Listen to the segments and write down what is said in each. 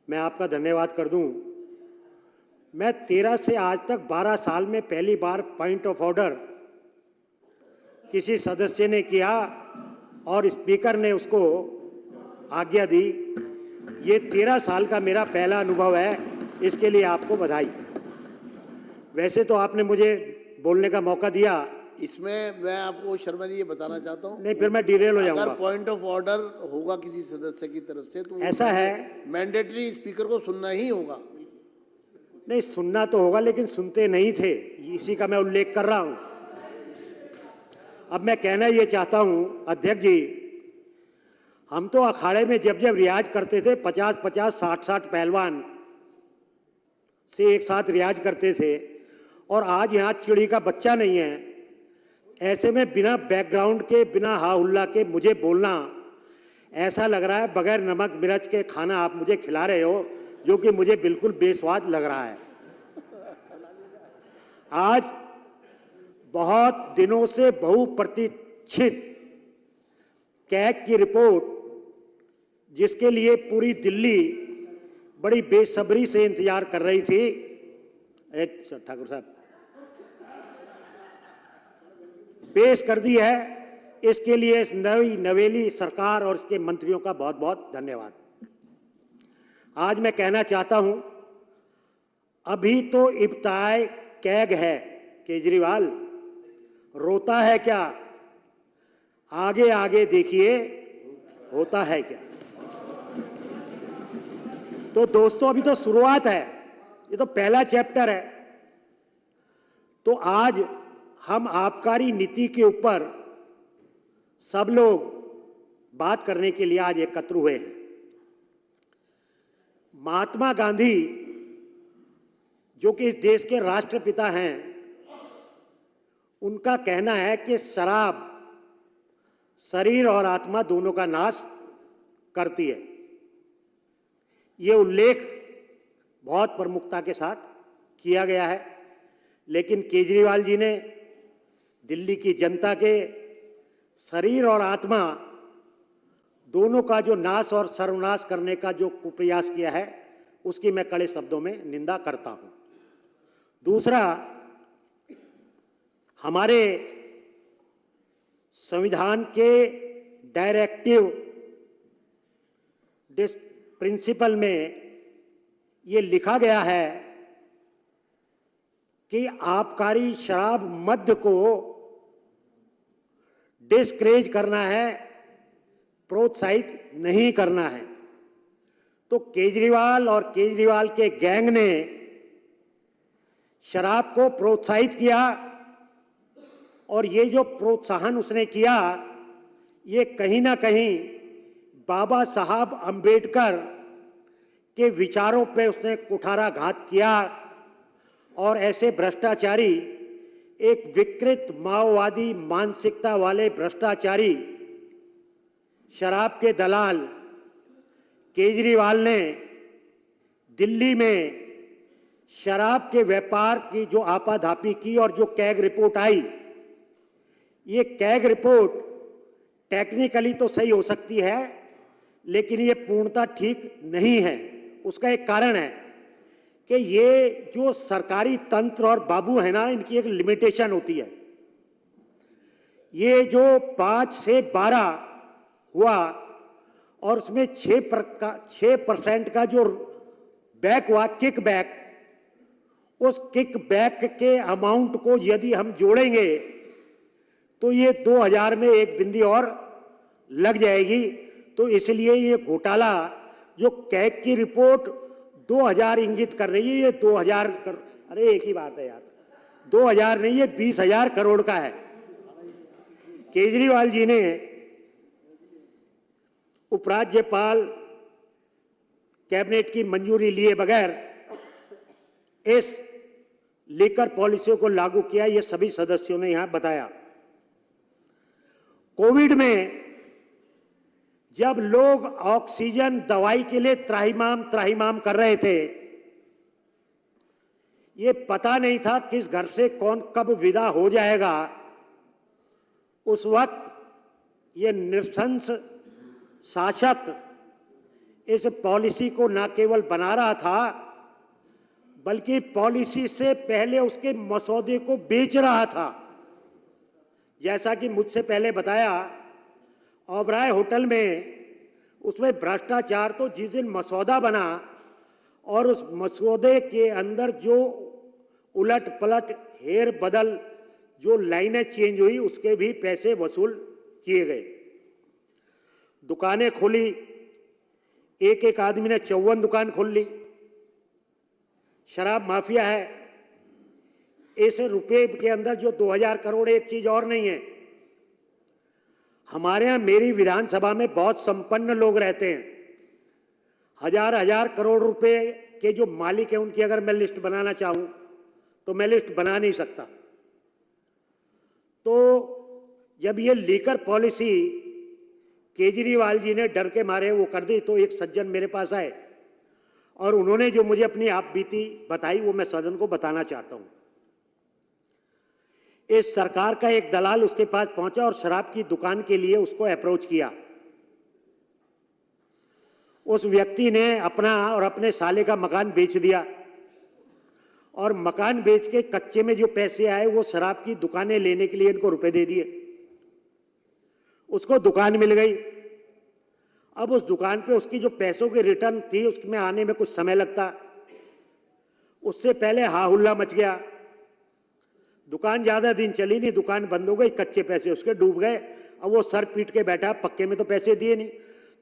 मैं आपका धन्यवाद कर दूं। मैं 13 से आज तक 12 साल में पहली बार पॉइंट ऑफ ऑर्डर किसी सदस्य ने किया और स्पीकर ने उसको आज्ञा दी। ये 13 साल का मेरा पहला अनुभव है, इसके लिए आपको बधाई। वैसे तो आपने मुझे बोलने का मौका दिया। इसमें मैं आपको शर्मा जी ये बताना चाहता हूँ, नहीं, फिर मैं डिरेल हो अगर जाऊंगा। पॉइंट ऑफ ऑर्डर होगा किसी सदस्य की तरफ से तो ऐसा है, मैंडेटरी स्पीकर को सुनना ही होगा। नहीं सुनना तो होगा, लेकिन सुनते नहीं थे, इसी का मैं उल्लेख कर रहा हूं। अब मैं कहना ये चाहता हूं, अध्यक्ष जी, हम तो अखाड़े में जब जब रियाज करते थे 50-50, 60-60 पहलवान से एक साथ रियाज करते थे, और आज यहाँ चिड़ी का बच्चा नहीं है। ऐसे में बिना बैकग्राउंड के, बिना हा हुल्ला के मुझे बोलना ऐसा लग रहा है बगैर नमक मिर्च के खाना आप मुझे खिला रहे हो, जो कि मुझे बिल्कुल बेस्वाद लग रहा है। आज बहुत दिनों से बहुप्रतीक्षित कैग की रिपोर्ट, जिसके लिए पूरी दिल्ली बड़ी बेसब्री से इंतजार कर रही थी। एक ठाकुर साहब पेश कर दी है, इसके लिए इस नई नवेली सरकार और इसके मंत्रियों का बहुत बहुत धन्यवाद। आज मैं कहना चाहता हूं, अभी तो इब्ताए कैग है, केजरीवाल रोता है क्या? आगे आगे देखिए होता है क्या। तो दोस्तों, अभी तो शुरुआत है, ये तो पहला चैप्टर है। तो आज हम आबकारी नीति के ऊपर सब लोग बात करने के लिए आज एकत्र हुए हैं। महात्मा गांधी, जो कि इस देश के राष्ट्रपिता हैं, उनका कहना है कि शराब शरीर और आत्मा दोनों का नाश करती है। ये उल्लेख बहुत प्रमुखता के साथ किया गया है, लेकिन केजरीवाल जी ने दिल्ली की जनता के शरीर और आत्मा दोनों का जो नाश और सर्वनाश करने का जो कुप्रयास किया है, उसकी मैं कड़े शब्दों में निंदा करता हूं। दूसरा, हमारे संविधान के डायरेक्टिव प्रिंसिपल में ये लिखा गया है कि आबकारी शराब मद्य को डिस्करेज करना है, प्रोत्साहित नहीं करना है। तो केजरीवाल और केजरीवाल के गैंग ने शराब को प्रोत्साहित किया, और ये जो प्रोत्साहन उसने किया, ये कहीं ना कहीं बाबा साहब अंबेडकर के विचारों पे उसने कुठाराघात किया। और ऐसे भ्रष्टाचारी, एक विकृत माओवादी मानसिकता वाले भ्रष्टाचारी शराब के दलाल केजरीवाल ने दिल्ली में शराब के व्यापार की जो आपाधापी की, और जो कैग रिपोर्ट आई, ये कैग रिपोर्ट टेक्निकली तो सही हो सकती है, लेकिन ये पूर्णतः ठीक नहीं है। उसका एक कारण है कि ये जो सरकारी तंत्र और बाबू है ना, इनकी एक लिमिटेशन होती है। ये जो 5 से 12 हुआ, और उसमें 6% का जो बैक हुआ, किक बैक, उस किक बैक के अमाउंट को यदि हम जोड़ेंगे तो ये 2000 में एक बिंदी और लग जाएगी। तो इसलिए ये घोटाला, जो कैग की रिपोर्ट 2000 इंगित कर रही है, ये 2000 अरे एक ही बात है यार, 2000 नहीं, ये 20,000 करोड़ का है। केजरीवाल जी ने उपराज्यपाल कैबिनेट की मंजूरी लिए बगैर इस लीकर पॉलिसी को लागू किया, ये सभी सदस्यों ने यहां बताया। कोविड में जब लोग ऑक्सीजन दवाई के लिए त्राहिमाम कर रहे थे, ये पता नहीं था किस घर से कौन कब विदा हो जाएगा। उस वक्त ये नृशंस शासक इस पॉलिसी को न केवल बना रहा था, बल्कि पॉलिसी से पहले उसके मसौदे को बेच रहा था। जैसा कि मुझसे पहले बताया, ओबराय होटल में उसमें भ्रष्टाचार तो जिस दिन मसौदा बना और उस मसौदे के अंदर जो उलट पलट हेर बदल जो लाइनें चेंज हुई, उसके भी पैसे वसूल किए गए। दुकानें खोली, एक एक आदमी ने 54 दुकान खोल ली। शराब माफिया है। इस रुपए के अंदर जो 2000 करोड़, एक चीज और नहीं है। हमारे यहां मेरी विधानसभा में बहुत संपन्न लोग रहते हैं। हजार हजार करोड़ रुपए के जो मालिक हैं, उनकी अगर मैं लिस्ट बनाना चाहूं तो मैं लिस्ट बना नहीं सकता। तो जब ये लीकर पॉलिसी केजरीवाल जी ने डर के मारे वो कर दी, तो एक सज्जन मेरे पास आए और उन्होंने जो मुझे अपनी आप बीती बताई, वो मैं सदन को बताना चाहता हूं। इस सरकार का एक दलाल उसके पास पहुंचा और शराब की दुकान के लिए उसको अप्रोच किया। उस व्यक्ति ने अपना और अपने साले का मकान बेच दिया और मकान बेच के कच्चे में जो पैसे आए वो शराब की दुकानें लेने के लिए इनको रुपए दे दिए। उसको दुकान मिल गई। अब उस दुकान पे उसकी जो पैसों की रिटर्न थी, उसमें आने में कुछ समय लगता। उससे पहले हा हुल्ला मच गया। दुकान ज्यादा दिन चली नहीं, दुकान बंद हो गई, कच्चे पैसे उसके डूब गए। अब वो सर पीट के बैठा, पक्के में तो पैसे दिए नहीं।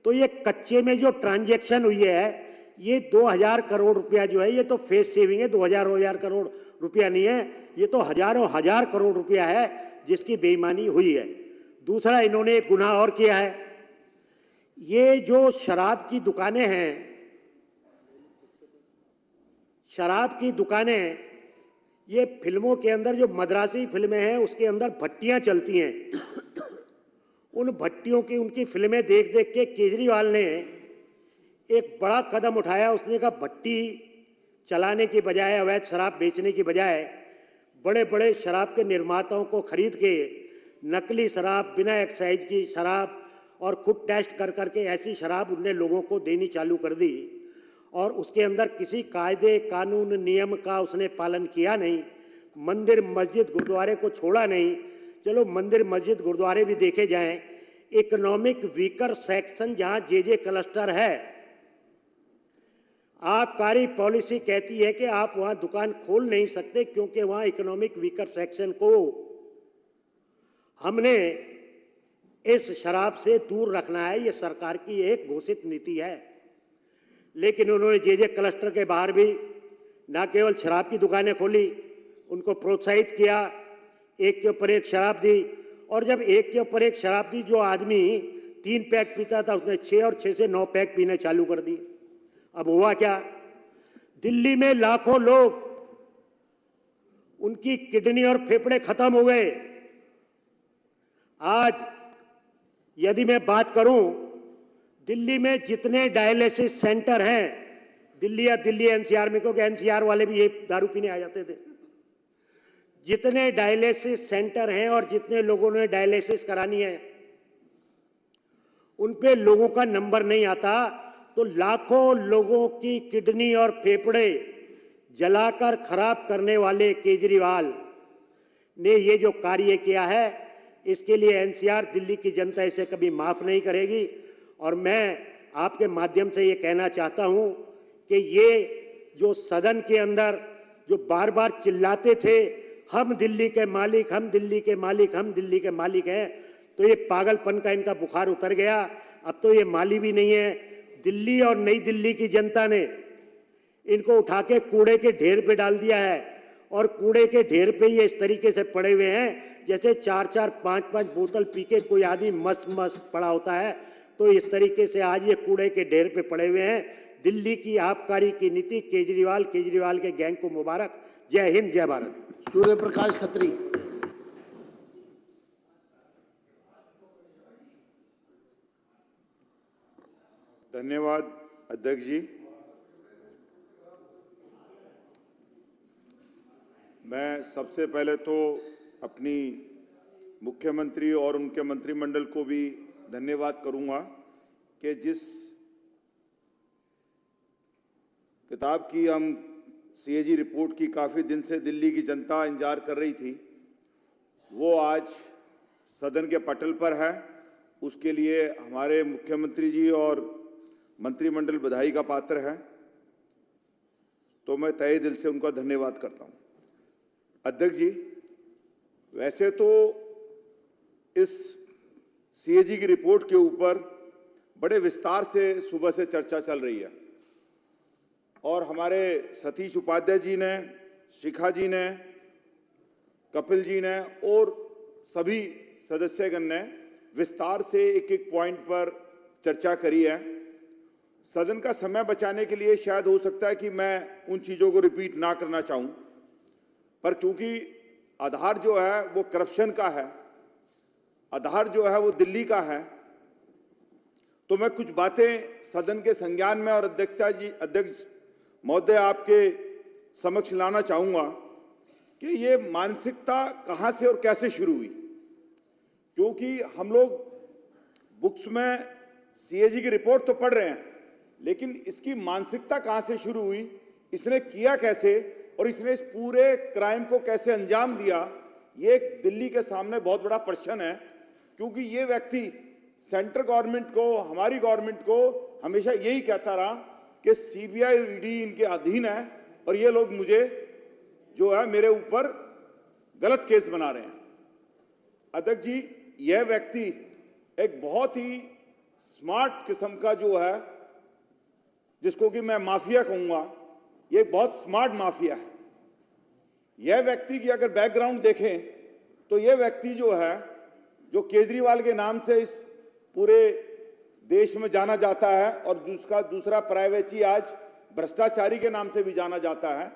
तो ये कच्चे में जो ट्रांजैक्शन हुई है, ये 2000 करोड़ रुपया जो है, ये तो फेस सेविंग है। 2000 करोड़ रुपया नहीं है, ये तो हजारों हजार करोड़ रुपया है जिसकी बेईमानी हुई है। दूसरा, इन्होंने एक गुनाह और किया है। ये जो शराब की दुकानें हैं, शराब की दुकानें, ये फिल्मों के अंदर जो मद्रासी फिल्में हैं उसके अंदर भट्टियां चलती हैं। उन भट्टियों की उनकी फिल्में देख देख के केजरीवाल ने एक बड़ा कदम उठाया। उसने कहा भट्टी चलाने की बजाय, अवैध शराब बेचने की बजाय, बड़े बड़े शराब के निर्माताओं को खरीद के नकली शराब, बिना एक्साइज की शराब और खुद टेस्ट कर करके ऐसी शराब उनने लोगों को देनी चालू कर दी। और उसके अंदर किसी कायदे कानून नियम का उसने पालन किया नहीं। मंदिर मस्जिद गुरुद्वारे को छोड़ा नहीं। चलो मंदिर मस्जिद गुरुद्वारे भी देखे जाएं। इकोनॉमिक वीकर सेक्शन जहां जे क्लस्टर है, आबकारी पॉलिसी कहती है कि आप वहां दुकान खोल नहीं सकते, क्योंकि वहां इकोनॉमिक वीकर सेक्शन को हमने इस शराब से दूर रखना है। यह सरकार की एक घोषित नीति है। लेकिन उन्होंने जे क्लस्टर के बाहर भी न केवल शराब की दुकानें खोली, उनको प्रोत्साहित किया, एक के ऊपर एक शराब दी। और जब एक के ऊपर एक शराब दी, जो आदमी 3 पैक पीता था उसने 6 और 6 से 9 पैक पीने चालू कर दी। अब हुआ क्या? दिल्ली में लाखों लोग, उनकी किडनी और फेफड़े खत्म हो गए। आज यदि मैं बात करूं, दिल्ली में जितने डायलिसिस सेंटर हैं, दिल्ली या दिल्ली एनसीआर में, क्योंकि एनसीआर वाले भी ये दारू पीने आ जाते थे, जितने डायलिसिस सेंटर हैं और जितने लोगों ने डायलिसिस करानी है, उन पे लोगों का नंबर नहीं आता। तो लाखों लोगों की किडनी और फेफड़े जलाकर खराब करने वाले केजरीवाल ने ये जो कार्य किया है, इसके लिए एनसीआर, दिल्ली की जनता इसे कभी माफ नहीं करेगी। और मैं आपके माध्यम से ये कहना चाहता हूं कि ये जो सदन के अंदर जो बार बार चिल्लाते थे, हम दिल्ली के मालिक, हम दिल्ली के मालिक, हम दिल्ली के मालिक हैं, तो ये पागलपन का इनका बुखार उतर गया। अब तो ये माली भी नहीं है। दिल्ली और नई दिल्ली की जनता ने इनको उठा के कूड़े के ढेर पे डाल दिया है। और कूड़े के ढेर पे ये इस तरीके से पड़े हुए हैं जैसे 4-4, 5-5 बोतल पी के कोई आदमी मस्त मस्त पड़ा होता है। तो इस तरीके से आज ये कूड़े के ढेर पे पड़े हुए हैं। दिल्ली की आबकारी की नीति, केजरीवाल के गैंग को मुबारक। जय हिंद, जय भारत। सूर्य प्रकाश खत्री। धन्यवाद अध्यक्ष जी। मैं सबसे पहले तो अपनी मुख्यमंत्री और उनके मंत्रिमंडल को भी धन्यवाद करूंगा कि जिस किताब की हम सीएजी रिपोर्ट की काफ़ी दिन से दिल्ली की जनता इंतजार कर रही थी, वो आज सदन के पटल पर है। उसके लिए हमारे मुख्यमंत्री जी और मंत्रिमंडल बधाई का पात्र है, तो मैं तहे दिल से उनका धन्यवाद करता हूं। अध्यक्ष जी, वैसे तो इस सीएजी की रिपोर्ट के ऊपर बड़े विस्तार से सुबह से चर्चा चल रही है और हमारे सतीश उपाध्याय जी ने, शिखा जी ने, कपिल जी ने और सभी सदस्यगण ने विस्तार से एक एक पॉइंट पर चर्चा करी है। सदन का समय बचाने के लिए शायद हो सकता है कि मैं उन चीजों को रिपीट ना करना चाहूं, पर क्योंकि आधार जो है वो करप्शन का है, आधार जो है वो दिल्ली का है, तो मैं कुछ बातें सदन के संज्ञान में और अध्यक्ष महोदय आपके समक्ष लाना चाहूंगा कि ये मानसिकता कहां से और कैसे शुरू हुई। क्योंकि हम लोग बुक्स में सीएजी की रिपोर्ट तो पढ़ रहे हैं, लेकिन इसकी मानसिकता कहां से शुरू हुई, इसने किया कैसे और इसने इस पूरे क्राइम को कैसे अंजाम दिया, ये एक दिल्ली के सामने बहुत बड़ा प्रश्न है। क्योंकि ये व्यक्ति सेंट्रल गवर्नमेंट को, हमारी गवर्नमेंट को हमेशा यही कहता रहा कि सीबीआई और ईडी इनके अधीन है और ये लोग मुझे जो है मेरे ऊपर गलत केस बना रहे हैं। अध्यक्ष जी, यह व्यक्ति एक बहुत ही स्मार्ट किस्म का जो है, जिसको कि मैं माफिया कहूंगा, ये एक बहुत स्मार्ट माफिया है। यह व्यक्ति की अगर बैकग्राउंड देखें तो यह व्यक्ति जो है, जो केजरीवाल के नाम से इस पूरे देश में जाना जाता है और दूसरा प्राइवेसी आज भ्रष्टाचारी के नाम से भी जाना जाता है।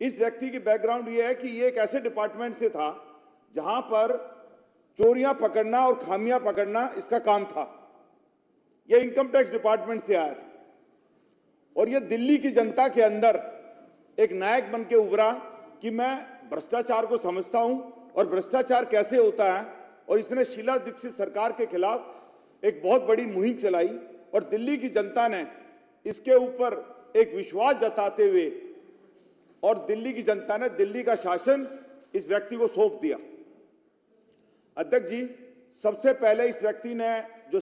इस व्यक्ति की बैकग्राउंड यह है कि ये एक ऐसे डिपार्टमेंट से था जहां पर चोरियां पकड़ना और खामियां पकड़ना इसका काम था। यह इनकम टैक्स डिपार्टमेंट से आया था और यह दिल्ली की जनता के अंदर एक नायक बन के उभरा कि मैं भ्रष्टाचार को समझता हूं और भ्रष्टाचार कैसे होता है, और इसने शीला दीक्षित सरकार के खिलाफ एक बहुत बड़ी मुहिम चलाई और दिल्ली की जनता ने इसके ऊपर एक विश्वास जताते हुए और दिल्ली की जनता ने दिल्ली का शासन इस व्यक्ति को सौंप दिया। अध्यक्ष जी, सबसे पहले इस व्यक्ति ने